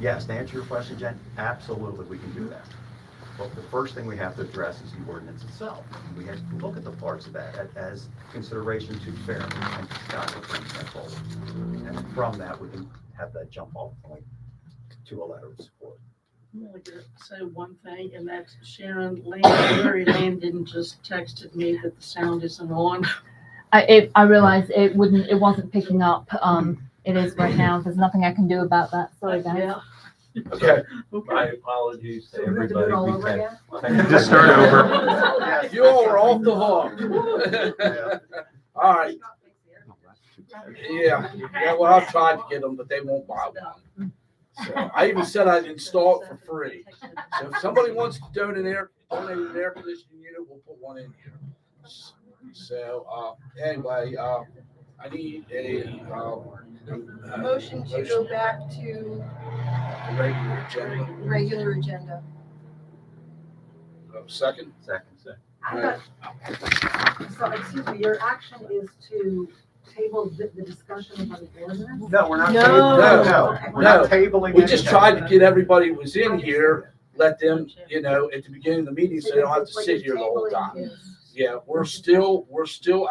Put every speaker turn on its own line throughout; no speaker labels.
Yes, to answer your question, Jen, absolutely, we can do that. But the first thing we have to address is the ordinance itself. We have to look at the parts of that as consideration to fairness, and Scott will bring that forward. And from that, we can have that jump off point to a letter of support.
I'm only gonna say one thing, and that's Sharon Larry Landon just texted me that the sound isn't on.
I realized it wasn't picking up. It is right now. There's nothing I can do about that. Sorry, guys.
Yeah.
Okay,
My apologies to
So we have to do it all
everybody.
over
We've
again?
had-
Just start over.
you all are off the hook.
Yeah.
All right, yeah, well, I've tried to get them, but they won't buy one. So I even said I'd install it for free. So if somebody wants to donate an air conditioning unit, we'll put one in here. So, anyway, I need a
Motion to go back to
regular agenda.
regular agenda.
Second?
Second.
I got, so, excuse me, your action is to table the discussion of the ordinance?
No, we're not.
No.
No, we're not tabling.
We just
anything.
tried to get everybody who was in here, let them, at the beginning of the meeting, so they don't have to sit here the whole time. Yeah, we're still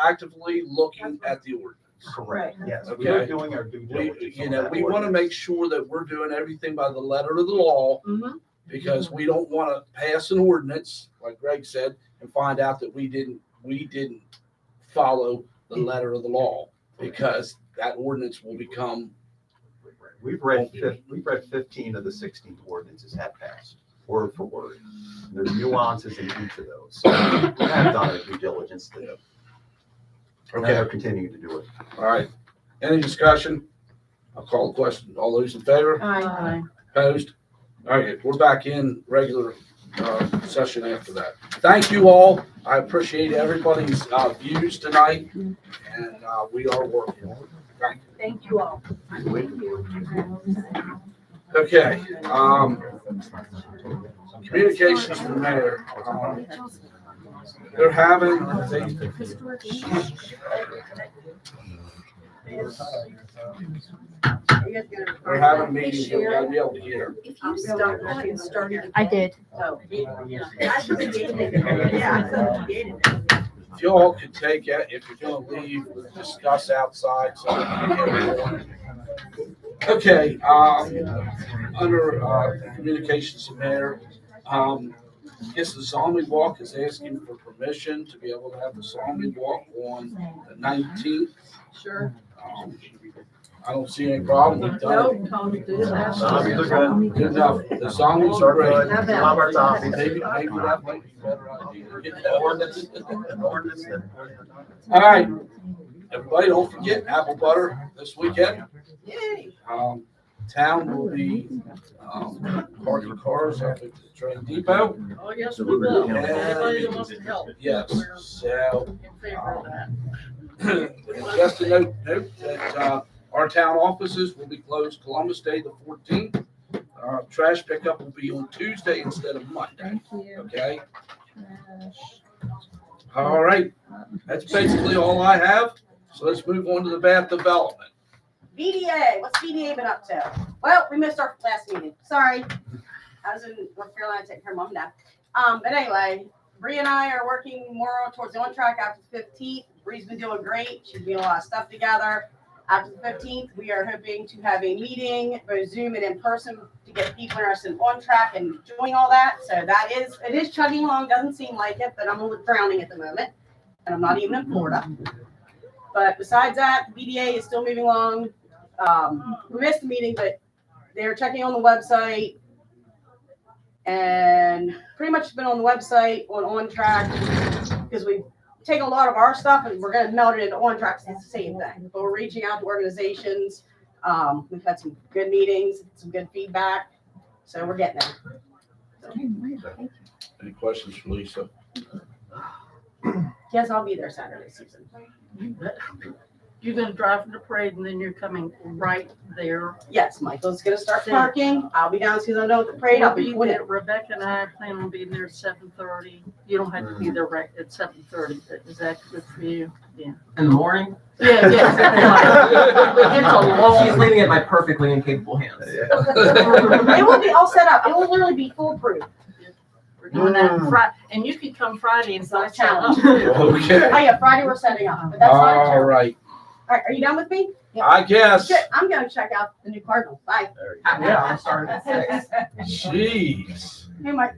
actively looking at the ordinance.
Correct, yes.
Okay.
We're doing our due diligence.
We,
on that
we want to
ordinance.
make sure that we're doing everything by the letter of the law,
Mhm.
because we don't want to pass an ordinance, like Greg said, and find out that we didn't follow the letter of the law, because that ordinance will become,
We've read 15 of the 16 ordinances have passed, word for word. There's nuances in each of those. So we have done our due diligence to, and
okay,
are continuing to do it.
all right. Any discussion? I'll call the question. All those in favor?
Aye.
Opposed? All right, we're back in regular session after that. Thank you all. I appreciate everybody's views tonight, and we are working. Thank you.
Thank you all.
Okay, communications from the mayor. They're having, they're having a meeting, you gotta be able to hear.
If you start, I can start it.
I did.
Oh.
If you all could take it, if you're gonna leave, discuss outside, so we can hear everyone. Okay, under communications from mayor, I guess the zombie walk is asking for permission to be able to have the zombie walk on the 19th.
Sure.
I don't see any problem. We've done it.
No, Tom, do that.
Zombies are good.
Good enough. The zombies are
Are good.
great.
Love our zombies.
Maybe that might be a better idea. Get that ordinance.
Ordinance.
All right, everybody, don't forget apple butter this weekend.
Yay.
Town will be parking cars up at the train depot.
Oh, yes, we will. Anybody that wants to help.
Yes,
We're
so
in favor of that.
just a note that our town offices will be closed Columbus Day the 14th. Trash pickup will be on Tuesday instead of Monday. Okay. All right, that's basically all I have. So let's move on to the Bath Development.
BDA, what's BDA been up to? Well, we missed our last meeting. Sorry. I was in North Carolina taking care of mom and dad. But anyway, Bree and I are working more towards the on track after the 15th. Bree's been doing great. She's doing a lot of stuff together. After the 15th, we are hoping to have a meeting, both Zoom and in person, to get people interested in on track and doing all that. So it is chugging along. Doesn't seem like it, but I'm a little drowning at the moment. And I'm not even in Florida. But besides that, BDA is still moving along. We missed the meeting, but they're checking on the website and pretty much been on the website on track because we've taken a lot of our stuff and we're going to meld it into on track. It's the same thing, but we're reaching out to organizations. We've had some good meetings, some good feedback, so we're getting there.
Any questions for Lisa?
Yes, I'll be there Saturday, Susan.
You're gonna drive from the parade and then you're coming right there.
Yes, Michael's gonna start
Same.
parking. I'll be down as soon as I'm done with the parade. I'll be
We'll
with
be
it.
there. Rebecca and I plan on being there at 7:30. You don't have to be there right at 7:30, but is that good for you? Yeah.
In the morning,
Yeah, yeah. It's a
she's
long.
leaving it in my perfectly incapable hands.
It will be all set up. It will literally be foolproof.
We're doing that Friday, and you could come Friday and
It's not a
set up.
challenge.
Okay.
Oh yeah, Friday we're setting up, but that's not a
All
challenge.
right.
All right, are you done with me?
I guess.
Good. I'm gonna check out the new Cardinals. Bye.
There you go.
Yeah, I'm starting at 6.
Jeez.
Hey, Mike.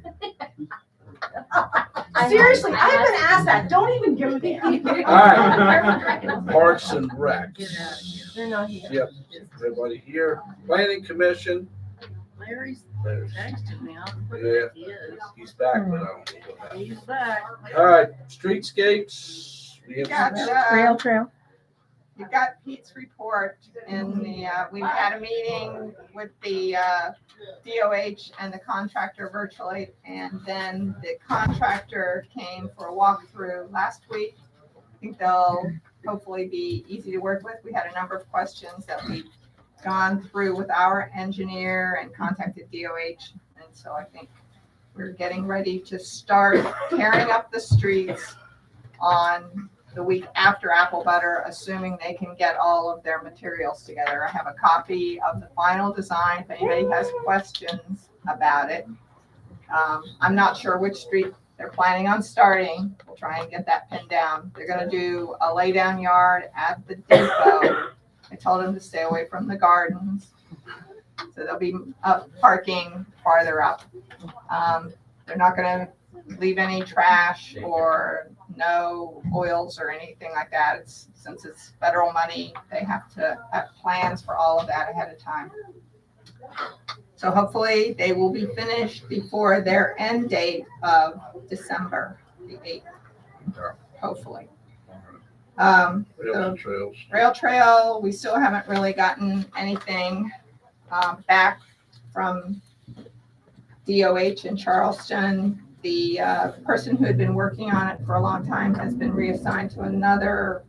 Seriously, I have been asked that. Don't even go there.
All right. Parks and Rec.
Get out of here.
They're not here.
Yep. Everybody here. Planning Commission.
Larry's
There's,
texted me. I don't know
Yeah.
where he is.
he's back, but I don't know what happened.
He's back.
All right, streetscapes. We have
Gotcha.
Trail, trail.
You got Pete's report in the, we've had a meeting with the DOH and the contractor virtually, and then the contractor came for a walkthrough last week. I think they'll hopefully be easy to work with. We had a number of questions that we've gone through with our engineer and contacted DOH, and so I think we're getting ready to start tearing up the streets on the week after Apple Butter, assuming they can get all of their materials together. I have a copy of the final design if anybody has questions about it. I'm not sure which street they're planning on starting. We'll try and get that pinned down. They're gonna do a lay down yard at the depot. I told them to stay away from the gardens. So they'll be up parking farther up. They're not gonna leave any trash or no oils or anything like that. It's, since it's federal money, they have to have plans for all of that ahead of time. So hopefully they will be finished before their end date of December the 8th, hopefully.
Rails and trails.
Rail trail, we still haven't really gotten anything back from DOH in Charleston. The person who had been working on it for a long time has been reassigned to another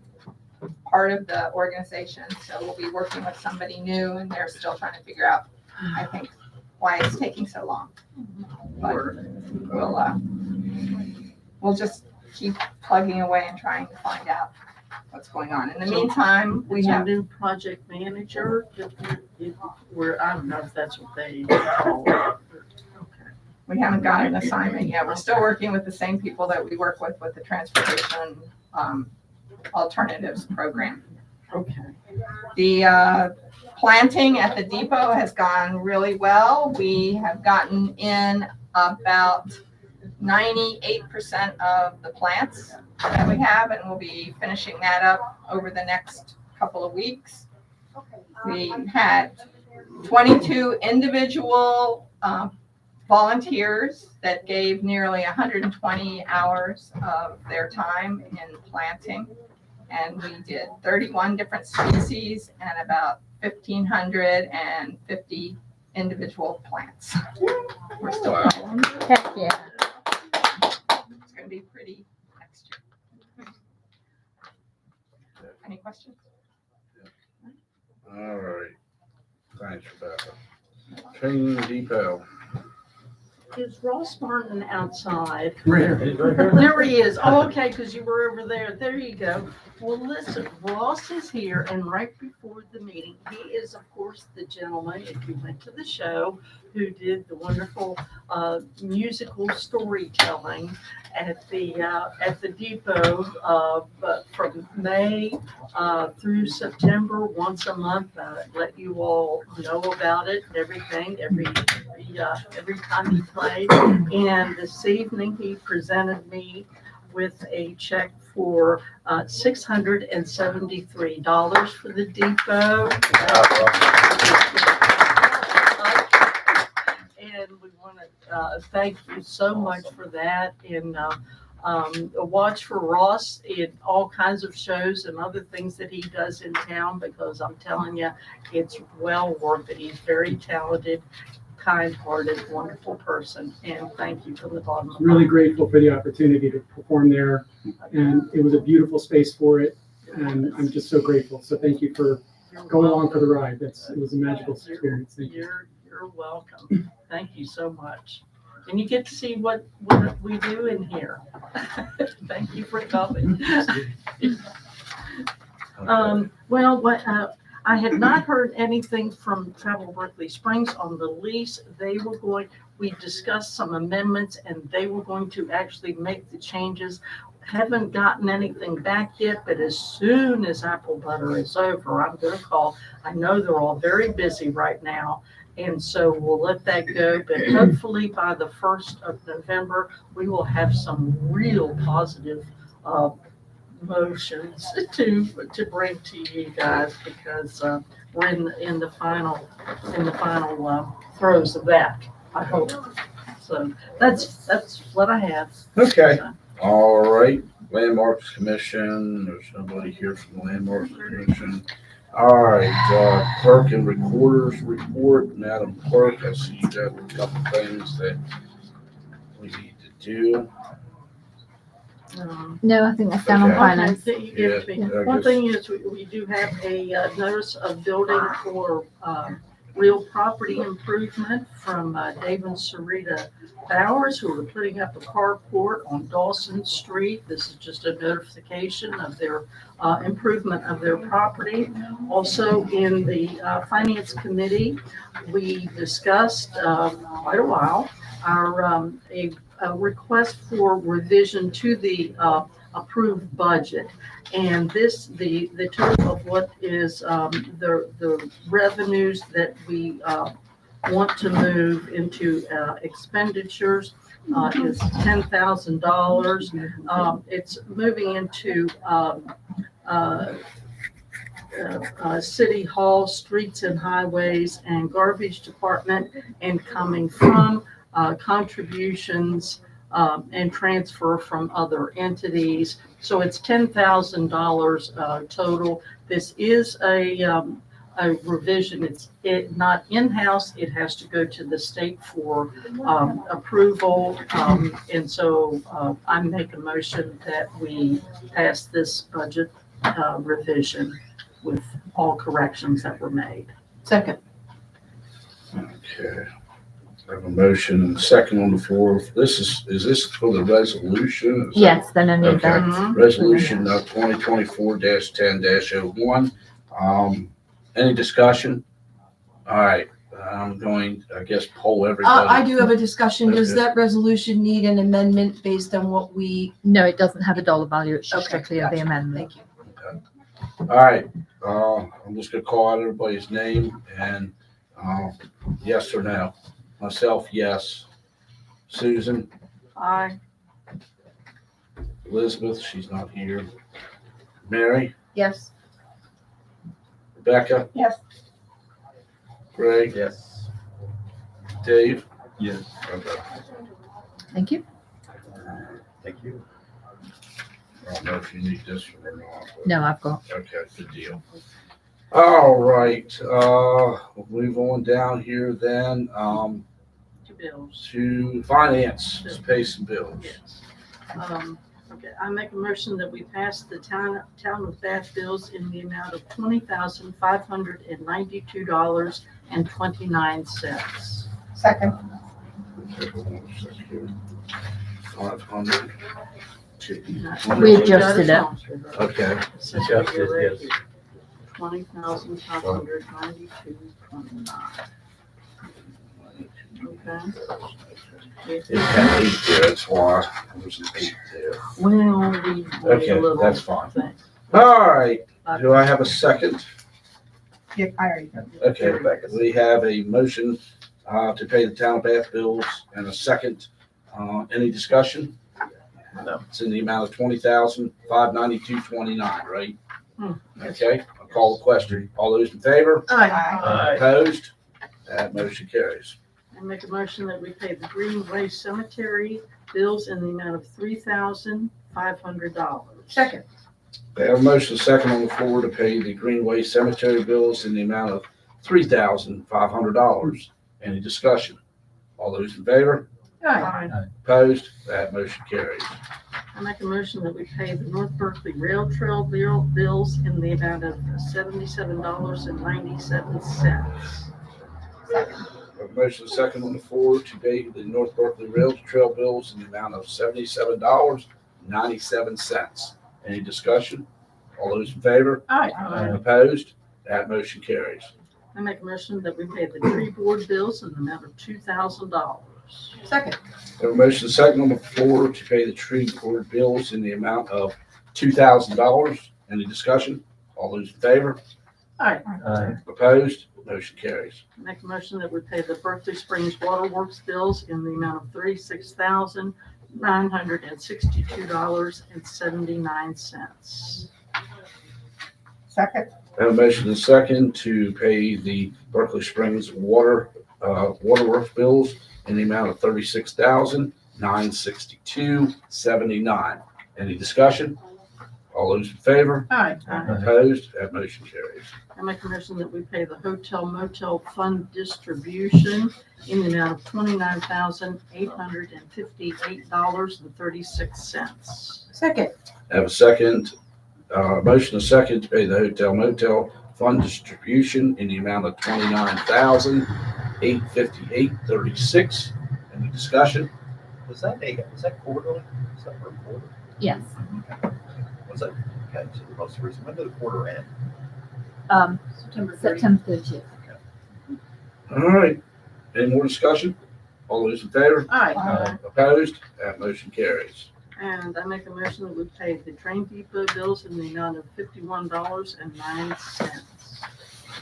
part of the organization. So we'll be working with somebody new, and they're still trying to figure out, I think, why it's taking so long. But we'll just keep plugging away and trying to find out what's going on. In the meantime, we
It's a
have,
new project manager. Where, I don't know if that's what they call it. Okay.
we haven't got an assignment yet. We're still working with the same people that we work with the Transportation Alternatives Program.
Okay.
The planting at the depot has gone really well. We have gotten in about 98% of the plants that we have, and we'll be finishing that up over the next couple of weeks. We had 22 individual volunteers that gave nearly 120 hours of their time in planting. And we did 31 different species and about 1,550 individual plants. We're still
Wow.
growing.
Heck yeah.
It's gonna be pretty next year. Any questions?
All right. Thanks, Rebecca. Training Depot.
Is Ross Martin outside?
He's right here.
There he is. Oh, okay, because you were over there. There you go. Well, listen, Ross is here, and right before the meeting, he is, of course, the gentleman, if you went to the show, who did the wonderful musical storytelling at the depot but from May through September, once a month. Let you all know about it and everything every time he played. And this evening, he presented me with a check for $673 for the depot. And we want to thank you so much for that. And watch for Ross in all kinds of shows and other things that he does in town, because I'm telling you, it's well worth it. He's very talented, kind-hearted, wonderful person. And thank you from the bottom of my
Really
heart.
grateful for the opportunity to perform there, and it was a beautiful space for it. and I'm just so grateful. So thank you for going along for the ride. It was a magical experience. Thank you.
You're welcome. Thank you so much. And you get to see what we do in here. Thank you for coming. Well, I had not heard anything from Travel Berkeley Springs on the lease. We discussed some amendments and they were going to actually make the changes. Haven't gotten anything back yet, but as soon as Apple Butter is over, I'm gonna call. I know they're all very busy right now, and so we'll let that go. But hopefully by the 1st of November, we will have some real positive motions to bring to you guys, because we're in the final throes of that, I hope. So that's what I have.
Okay. All right, Landmarks Commission, there's nobody here from the Landmarks Commission. All right, clerk and recorders report, Madam Clerk, I see you got a couple things that we need to do.
No, I think that's down on
Okay.
finance.
Okay, you give me.
Yeah, I
One
guess-
thing is, we do have a notice of building for real property improvement from Dave and Sarita Bowers, who are putting up a carport on Dawson Street. This is just a notification of their improvement of their property. Also, in the Finance Committee, we discussed quite a while our a request for revision to the approved budget. And the total of what is the revenues that we want to move into expenditures is $10,000. It's moving into City Hall, Streets and Highways, and Garbage Department, and coming from contributions and transfer from other entities. So it's $10,000 total. This is a revision. It's not in-house. It has to go to the state for approval. And so I make a motion that we pass this budget revision with all corrections that were made.
Second.
Okay. I have a motion and a second on the floor. Is this for the resolution? Is that-
Yes, then I need
Okay.
that.
Mhm.
Resolution 2024-10-01. Any discussion? All right, I'm going, I guess, poll
I
everybody.
do have a discussion. Does
Okay.
that resolution need an amendment based on what we,
No, it doesn't have a dollar value. It's just
Okay,
strictly the
gotcha.
amendment.
thank you.
All right, I'm just gonna call out everybody's name and, yes or no. Myself, yes. Susan,
Aye.
Elizabeth, she's not here. Mary,
Yes.
Rebecca,
Yes.
Greg,
Yes.
Dave?
Yes.
Okay.
Thank you.
Thank you.
I don't know if you need this one or not. but-
No, I've got.
Okay, good deal. All right, we'll move on down here then,
To bills.
to finance, let's pay some bills.
Yes. Okay, I make a motion that we pass the town of Bath bills in the amount of $20,592.29.
Second.
Okay, hold on a second here. 500.
We adjusted it.
Okay,
Adjusted, yes.
20,592.29. Okay.
it had 8 there, that's why, there's an 8 there.
Well, we
Okay,
a little
that's fine.
thing.
All right, do I have a second?
Yeah, I already got it.
Okay, we have a motion to pay the town of Bath bills and a second. Any discussion?
No.
It's in the amount of $20,592.29, right?
Hmm.
Okay, I'll call the question. All those in favor?
Aye.
Aye.
Opposed? That motion carries.
I make a motion that we pay the Greenway Cemetery bills in the amount of $3,500.
Second.
We have a motion second on the floor to pay the Greenway Cemetery bills in the amount of $3,500. Any discussion? All those in favor?
Aye.
Opposed? That motion carries.
I make a motion that we pay the North Berkeley Rail Trail bills in the amount of $77.97.
Second.
A motion second on the floor to pay the North Berkeley Rail Trail bills in the amount of $77.97. Any discussion? All those in favor?
Aye.
Opposed? That motion carries.
I make a motion that we pay the tree board bills in the amount of $2,000.
Second.
A motion second on the floor to pay the tree board bills in the amount of $2,000. Any discussion? All those in favor?
Aye.
Opposed? Motion carries.
Make a motion that we pay the Berkeley Springs Waterworks bills in the amount of $36,962.79.
Second.
A motion and second to pay the Berkeley Springs waterworks bills in the amount of $36,962.79. Any discussion? All those in favor?
Aye.
Opposed? That motion carries.
I make a motion that we pay the hotel motel fund distribution in the amount of $29,858.36.
Second.
Have a second, motion and second to pay the hotel motel fund distribution in the amount of $29,858.36. Any discussion?
Was that quarterly? Was that per quarter?
Yes.
Was that, okay, so the most recent, when did the quarter end?
September 30th.
September 30th.
All right, any more discussion? All those in favor?
Aye.
Opposed? That motion carries.
And I make a motion that we pay the train depot bills in the amount of $51.09.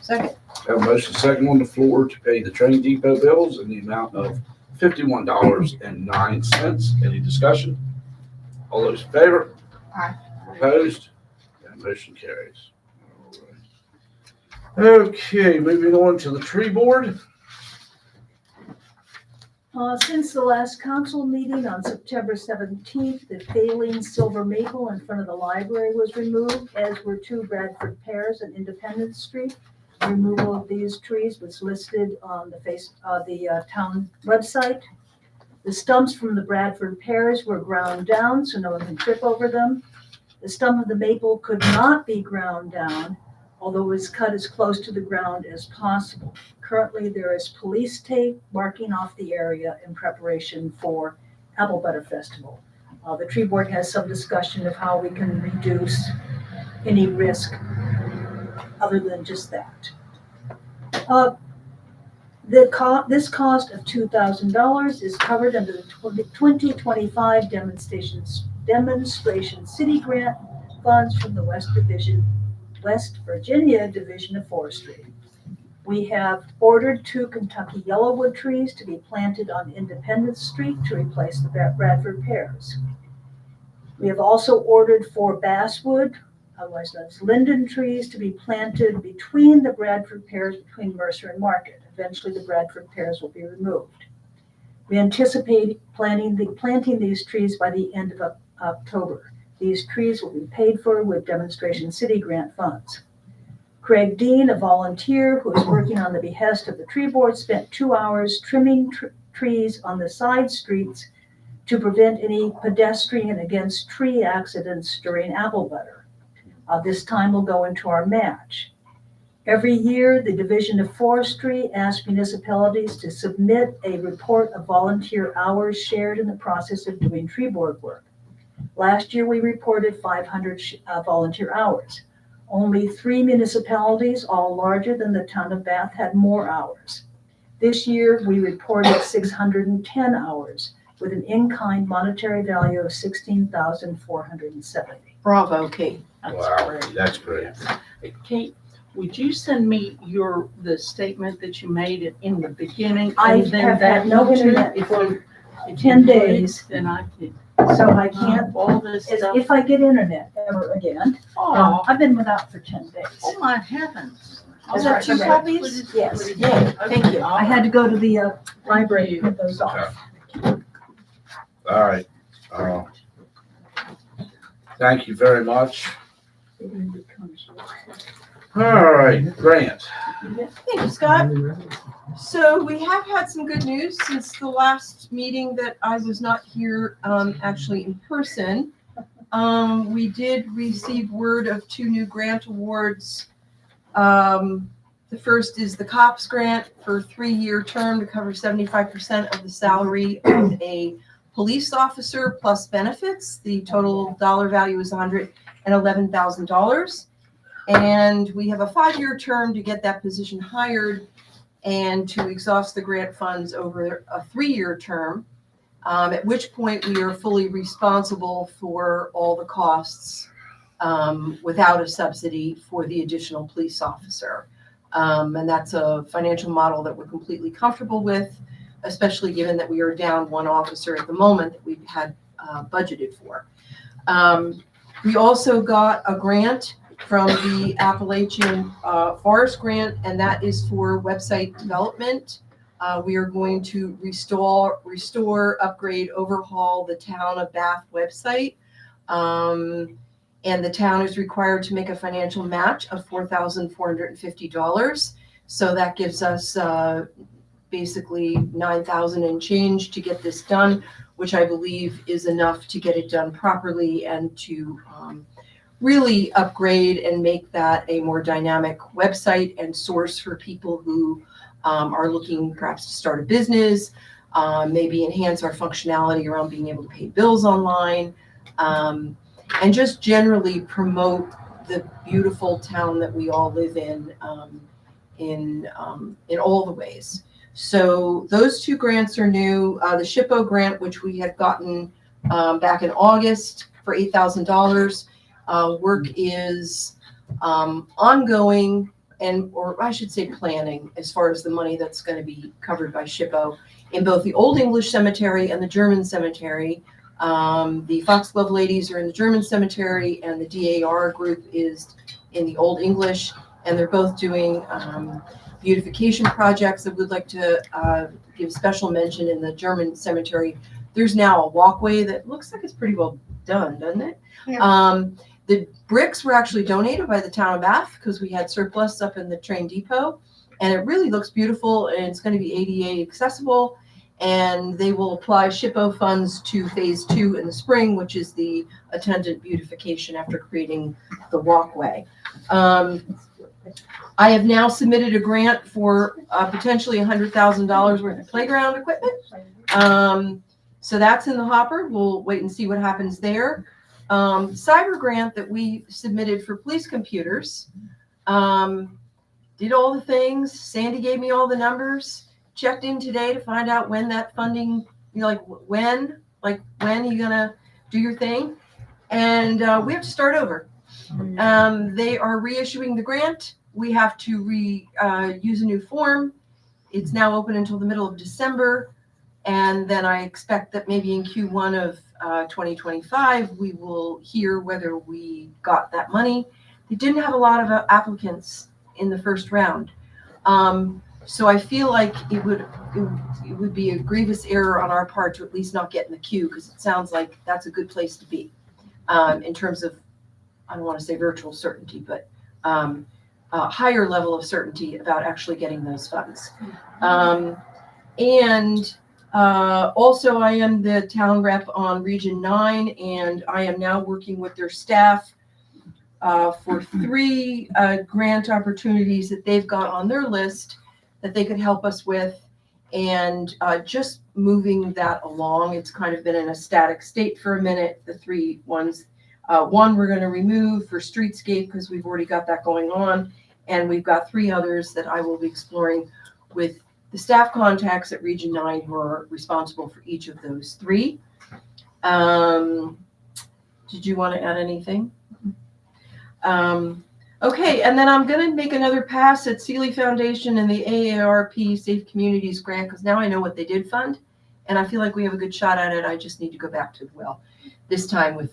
Second.
Have a motion second on the floor to pay the train depot bills in the amount of $51.09. Any discussion? All those in favor?
Aye.
Opposed? That motion carries. All right. Okay, moving on to the tree board.
Since the last council meeting on September 17th, the failing silver maple in front of the library was removed, as were 2 Bradford pears on Independence Street. Removal of these trees was listed on the town website. The stumps from the Bradford pears were ground down so no one can trip over them. The stump of the maple could not be ground down, although it was cut as close to the ground as possible. Currently, there is police tape marking off the area in preparation for Apple Butter Festival. The tree board has some discussion of how we can reduce any risk other than just that. This cost of $2,000 is covered under the 2025 demonstration city grant funds from the West Virginia Division of Forestry. We have ordered 2 Kentucky yellowwood trees to be planted on Independence Street to replace the Bradford pears. We have also ordered 4 basswood, otherwise known as linden trees, to be planted between the Bradford pears between Mercer and Market. Eventually, the Bradford pears will be removed. We anticipate planting these trees by the end of October. These trees will be paid for with demonstration city grant funds. Craig Dean, a volunteer who is working on the behest of the tree board, spent 2 hours trimming trees on the side streets to prevent any pedestrian against tree accidents during apple butter. This time will go into our match. Every year, the Division of Forestry asks municipalities to submit a report of volunteer hours shared in the process of doing tree board work. Last year, we reported 500 volunteer hours. Only 3 municipalities, all larger than the town of Bath, had more hours. This year, we reported 610 hours with an in-kind monetary value of $16,470.
Bravo, Kate.
Wow, that's great.
Kate, would you send me the statement that you made in the beginning?
I
and then
have
that
had no
one too?
internet
If
for
you- if
10
you would,
days.
Then I could.
So I can't,
All this stuff.
if I get internet ever again.
Oh,
I've been without for 10 days.
oh my heavens.
Is that 2 copies? Yes.
Thank you.
I had to go to the library to get those off.
All right. Thank you very much. All right, Grant.
Thank you, Scott. So we have had some good news since the last meeting that I was not here actually in person. we did receive word of 2 new grant awards. The first is the COPS grant for a 3-year term to cover 75% of the salary of a police officer plus benefits. The total dollar value is $111,000. And we have a 5-year term to get that position hired and to exhaust the grant funds over a 3-year term, at which point we are fully responsible for all the costs without a subsidy for the additional police officer. And that's a financial model that we're completely comfortable with, especially given that we are down 1 officer at the moment that we've had budgeted for. We also got a grant from the Appalachian Forest Grant, and that is for website development. We are going to restore, upgrade, overhaul the Town of Bath website. And the town is required to make a financial match of $4,450. So that gives us basically $9,000 and change to get this done, which I believe is enough to get it done properly and to really upgrade and make that a more dynamic website and source for people who are looking perhaps to start a business, maybe enhance our functionality around being able to pay bills online, and just generally promote the beautiful town that we all live in all the ways. So those 2 grants are new. The SHPO grant, which we had gotten back in August for $8,000, work is ongoing, or I should say planning, as far as the money that's going to be covered by SHPO in both the Old English Cemetery and the German Cemetery. The Foxglove ladies are in the German Cemetery, and the DAR group is in the Old English, and they're both doing beautification projects. I would like to give special mention in the German Cemetery. There's now a walkway that looks like it's pretty well done, doesn't it?
Yeah.
The bricks were actually donated by the Town of Bath because we had surplus up in the train depot, and it really looks beautiful, and it's going to be ADA accessible. And they will apply SHPO funds to phase 2 in the spring, which is the attendant beautification after creating the walkway. I have now submitted a grant for potentially $100,000 worth of playground equipment. So that's in the hopper. We'll wait and see what happens there. Cyber grant that we submitted for police computers. Did all the things. Sandy gave me all the numbers. Checked in today to find out when that funding, when are you gonna do your thing? And we have to start over. They are reissuing the grant. We have to use a new form. It's now open until the middle of December. And then I expect that maybe in Q1 of 2025, we will hear whether we got that money. They didn't have a lot of applicants in the first round. So I feel like it would be a grievous error on our part to at least not get in the queue, because it sounds like that's a good place to be in terms of, I don't want to say virtual certainty, but a higher level of certainty about actually getting those funds. Also, I am the town rep on Region 9, and I am now working with their staff for 3 grant opportunities that they've got on their list that they could help us with, and just moving that along. It's kind of been in a static state for a minute. The 3 ones, one we're going to remove for streetscape because we've already got that going on, and we've got 3 others that I will be exploring with the staff contacts at Region 9 who are responsible for each of those 3. Did you want to add anything? Okay, and then I'm going to make another pass at Sealy Foundation and the AARP Safe Communities Grant, because now I know what they did fund, and I feel like we have a good shot at it. I just need to go back to, this time with...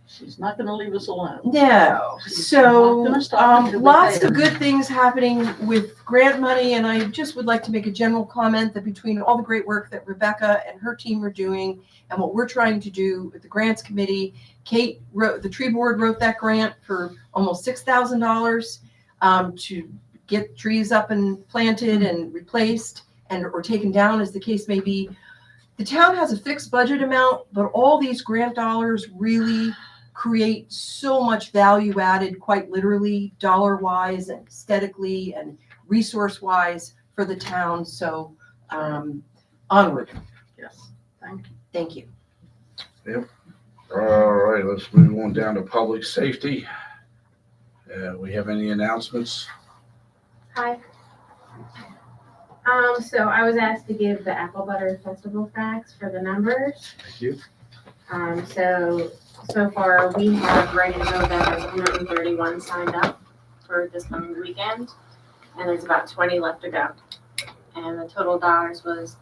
She's not going to leave us alone.
No. So lots of good things happening with grant money, and I just would like to make a general comment that between all the great work that Rebecca and her team are doing and what we're trying to do with the grants committee, Kate wrote, the tree board wrote that grant for almost $6,000 to get trees up and planted and replaced or taken down, as the case may be. The town has a fixed budget amount, but all these grant dollars really create so much value added, quite literally, dollar wise and aesthetically and resource wise for the town. So onward.
Yes, thank you.
Thank you.
All right, let's move on down to public safety. We have any announcements?
Hi. So I was asked to give the Apple Butter Festival facts for the numbers.
Thank you.
So far we have right in November 131 signed up for this coming weekend, and there's about 20 left to go. And the total dollars was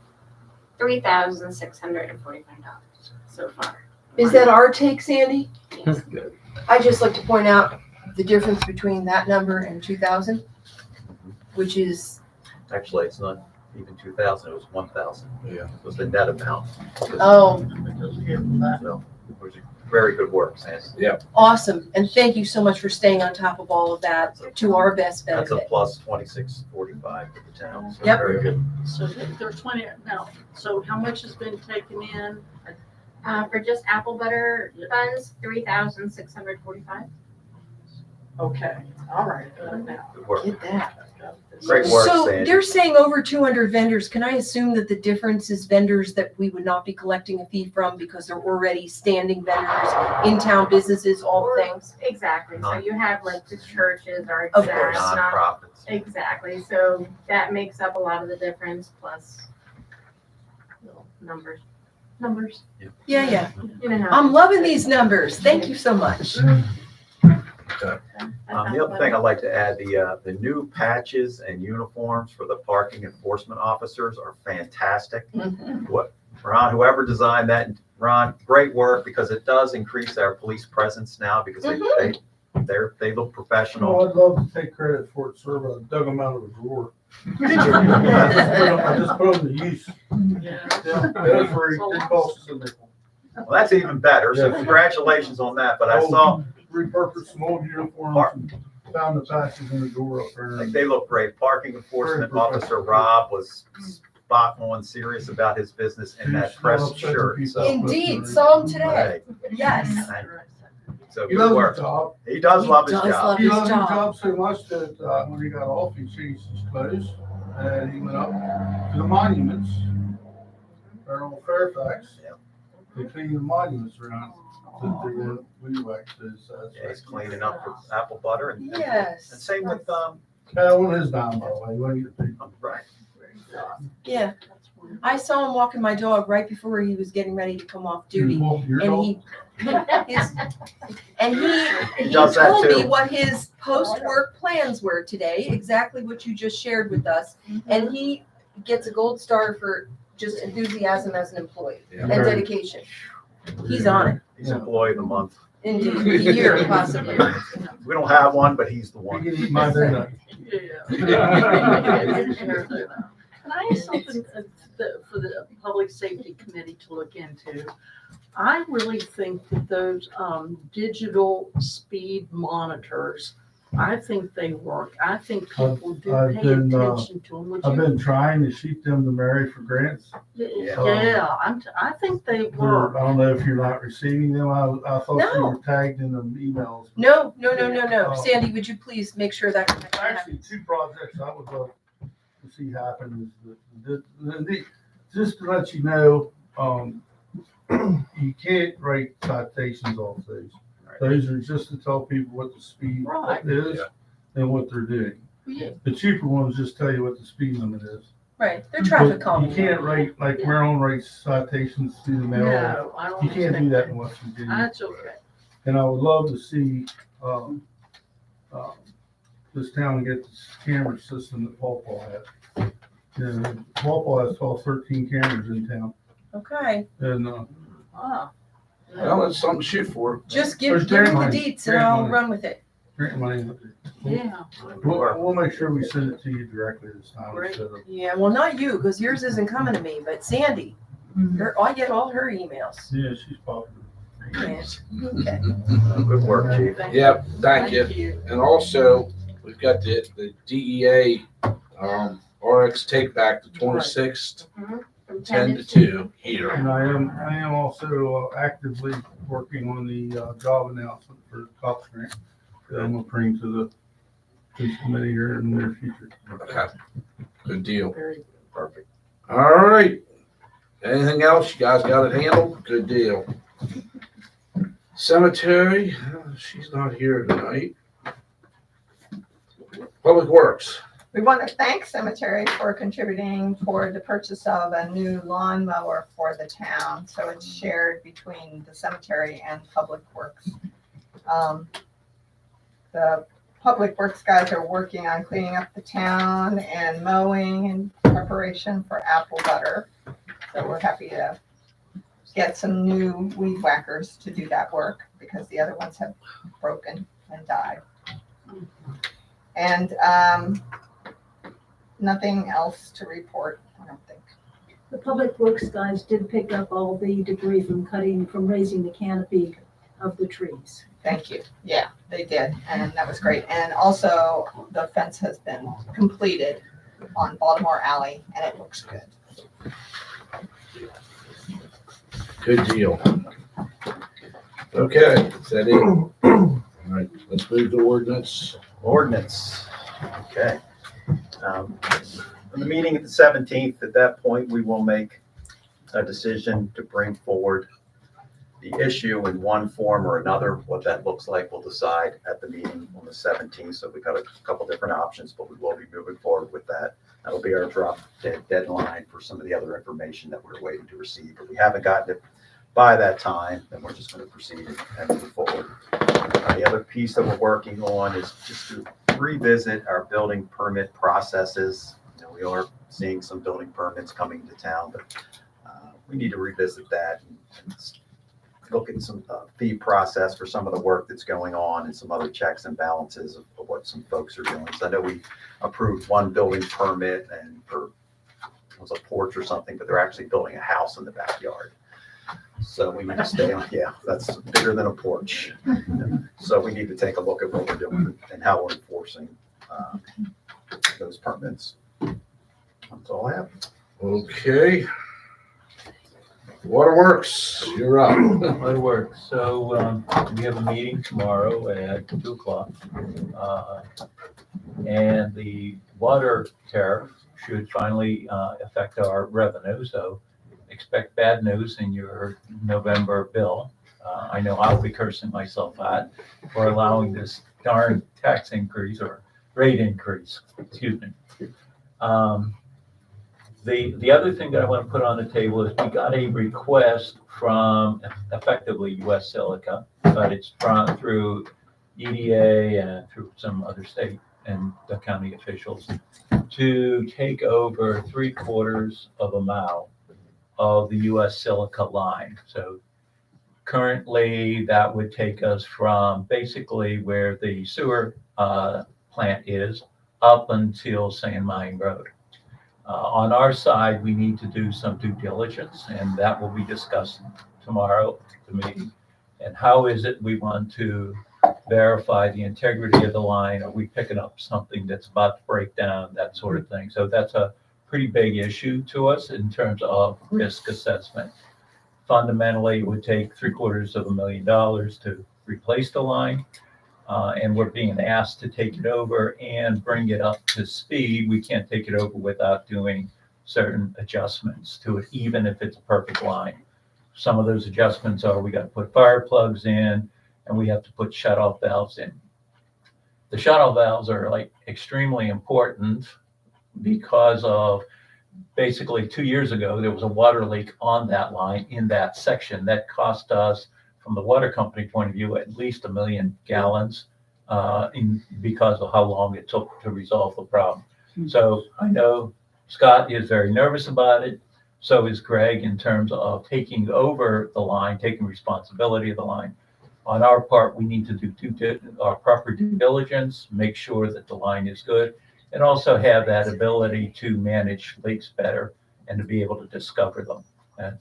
$3,645 so far.
Is that our take, Sandy?
Yes.
Good.
I just like to point out the difference between that number and 2,000, which is,
Actually, it's not even 2,000, it was 1,000.
Yeah.
It was the net amount.
oh,
So, it was very good work, Sandy.
awesome. And thank you so much for staying on top of all of that to our best
That's a
benefit.
plus 2645 for the town. So
Yep.
Very good.
So there's 20 now. So how much has been taken in?
For just Apple Butter funds, $3,645.
Okay, all right. Now.
Good work.
Get that.
Great work,
So
Sandy.
they're saying over 200 vendors. Can I assume that the difference is vendors that we would not be collecting a fee from because they're already standing vendors, in-town businesses, all things?
Exactly. So you have like the churches or
Of course.
Nonprofits.
Exactly. So that makes up a lot of the difference plus numbers.
Yeah.
You know how.
I'm loving these numbers. Thank you so much.
The other thing I'd like to add, the new patches and uniforms for the parking enforcement officers are fantastic. What, Ron, whoever designed that, Ron, great work, because it does increase our police presence now, because they look professional.
Well, I'd love to take credit for it, sir, but I dug them out of a drawer. I just put them to use.
Yeah.
Yeah, they're free. It costs us a nickel.
Well, that's even better, so
Yeah.
congratulations on that, but I saw,
Repurposed some old uniforms and found the patches in the door up there.
like, they look great. Parking enforcement officer Rob was spot on, serious about his business in that press shirt, so.
Indeed, saw him today.
Right.
Yes.
So
He
good
loves his
work.
job.
He does love his
He does
job.
love
He
his
loves his
job.
job so much that, when he got off, he changed his clothes and he went up to the monuments, there on Fairfax.
Yeah.
They clean the monuments around, that they weren't weed whacked.
Yeah, he's cleaning up for Apple Butter and
Yes.
same with,
That one is down, by the way, when you think.
right.
Yeah. I saw him walking my dog right before he was getting ready to come off duty.
Well, your
And
dog?
he
does that
told me
too.
what his post-work plans were today, exactly what you just shared with us. And he gets a gold star for just enthusiasm as an employee and dedication. He's on it.
He's employee of the month.
Indeed, the year possibly.
We don't have one, but he's the
You
one.
can eat my donut.
Can I ask something for the Public Safety Committee to look into? I really think that those digital speed monitors, I think they work. I think people do
I've
pay
been,
attention to them. Would
I've
you?
been trying to shoot them to Mary for grants.
Yeah, I think they
I
work.
don't know if you're not receiving them. I thought you
No.
were tagged in the emails.
No.
Oh.
Sandy, would you please make sure that connection
Actually,
happens?
two projects I would love to see happen is just to let you know, you can't write citations off those. Those are just to tell people what the speed
Right.
is and what they're doing.
Yeah.
The cheaper ones just tell you what the speed limit is.
Right, they're traffic
But
calming.
you can't write, like Maryland writes citations through the mail.
No, I don't.
You can't do
understand
that in West Virginia.
That's okay.
And I would love to see, this town get this camera system that Paw Paw has. You know, Paw Paw has 12, 13 cameras in town,
Okay,
and,
Ah.
Well, that's something to shoot for.
just
There's
give me the
grant money.
deets and
Grant
I'll
money.
run with it.
grant money.
Yeah.
We'll make sure we send it to you directly this time
Great.
instead of,
Yeah, well, not you, because yours isn't coming to me, but Sandy, I get all her emails.
yeah, she's popular.
Yeah. Okay.
Good work, chief.
Thank you.
Yep, thank you. And also, we've got the DEA, RX take back the 26th.
From
from
10 to 2 here.
And I am also actively working on the job announcement for the COPS grant that I'm gonna bring to the committee here in the near future.
Okay, good deal.
Very
Perfect.
All right. Anything else? You guys got it handled? Good deal. Cemetery, she's not here tonight. Public Works.
We want to thank Cemetery for contributing toward the purchase of a new lawnmower for the town. So it's shared between the cemetery and Public Works. The Public Works guys are working on cleaning up the town and mowing in preparation for apple butter. So we're happy to get some new weed whackers to do that work because the other ones have broken and died. And nothing else to report, I don't think.
The Public Works guys did pick up all the debris from raising the canopy of the trees.
Thank you. Yeah, they did, and that was great. And also, the fence has been completed on Baltimore Alley, and it looks good.
Good deal. Okay, is that it? All right, let's move to ordinance.
Ordinance, okay. In the meeting at the 17th, at that point, we will make a decision to bring forward the issue in one form or another. What that looks like, we'll decide at the meeting on the 17th. So we've got a couple different options, but we will be moving forward with that. That'll be our drop dead deadline for some of the other information that we're waiting to receive. But we haven't gotten it by that time, then we're just going to proceed and move forward. The other piece that we're working on is just to revisit our building permit processes. You know, we are seeing some building permits coming to town, but we need to revisit that and look at some fee process for some of the work that's going on and some other checks and balances of what some folks are doing. So I know we approved one building permit and for, it was a porch or something, but they're actually building a house in the backyard. So we need to stay on, yeah, that's bigger than a porch. So we need to take a look at what we're doing and how we're enforcing those permits. That's all I have.
Okay. Waterworks, you're up.
Waterworks. So we have a meeting tomorrow at 2:00. And the water tariff should finally affect our revenue. So expect bad news in your November bill. I know I'll be cursing myself out for allowing this darn tax increase or rate increase, excuse me. The other thing that I want to put on the table is we got a request from effectively US Silica, but it's through EDA and through some other state and the county officials to take over 3/4 of a mile of the US Silica line. So currently that would take us from basically where the sewer plant is up until Sand Mine Road. On our side, we need to do some due diligence, and that will be discussed tomorrow at the meeting. And how is it we want to verify the integrity of the line? Are we picking up something that's about to break down, that sort of thing? So that's a pretty big issue to us in terms of risk assessment. Fundamentally, it would take $750,000 to replace the line. And we're being asked to take it over and bring it up to speed. We can't take it over without doing certain adjustments to it, even if it's a perfect line. Some of those adjustments are we got to put fire plugs in and we have to put shutoff valves in. The shutoff valves are like extremely important because of basically 2 years ago, there was a water leak on that line in that section that cost us, from the water company point of view, at least 1 million gallons because of how long it took to resolve the problem. So I know Scott is very nervous about it. So is Greg in terms of taking over the line, taking responsibility of the line. On our part, we need to do our proper due diligence, make sure that the line is good, and also have that ability to manage leaks better and to be able to discover them. And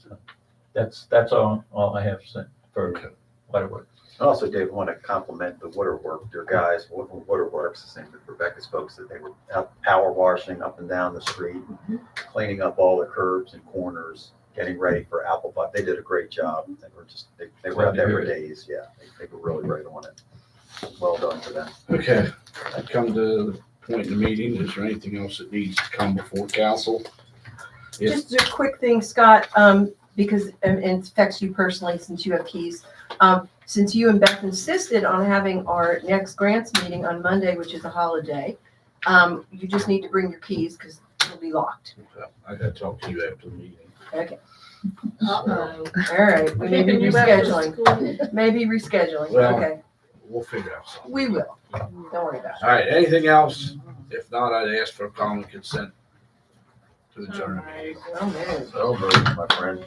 that's all I have to say for Waterworks.
And also, Dave, I want to compliment the their guys, Waterworks, the same with Rebecca's folks, that they were out power washing up and down the street, cleaning up all the curbs and corners, getting ready for apple pie. They did a great job. They were out there for days. Yeah, they were really right on it. Well done to them.
Okay, I come to the point in the meeting. Is there anything else that needs to come before council? Yes.
Just a quick thing, Scott, because it affects you personally since you have keys. Since you and Beth insisted on having our next grants meeting on Monday, which is a holiday, you just need to bring your keys because it'll be locked.
I gotta talk to you after the meeting.
Okay,
Uh-oh.
all right, we may be
Keeping you after
rescheduling,
school.
maybe rescheduling,
Well-
okay,
We'll figure out something.
we will, don't worry about it.
All right, anything else? If not, I'd ask for common consent to adjourn.
Oh, man.
Over, my friend.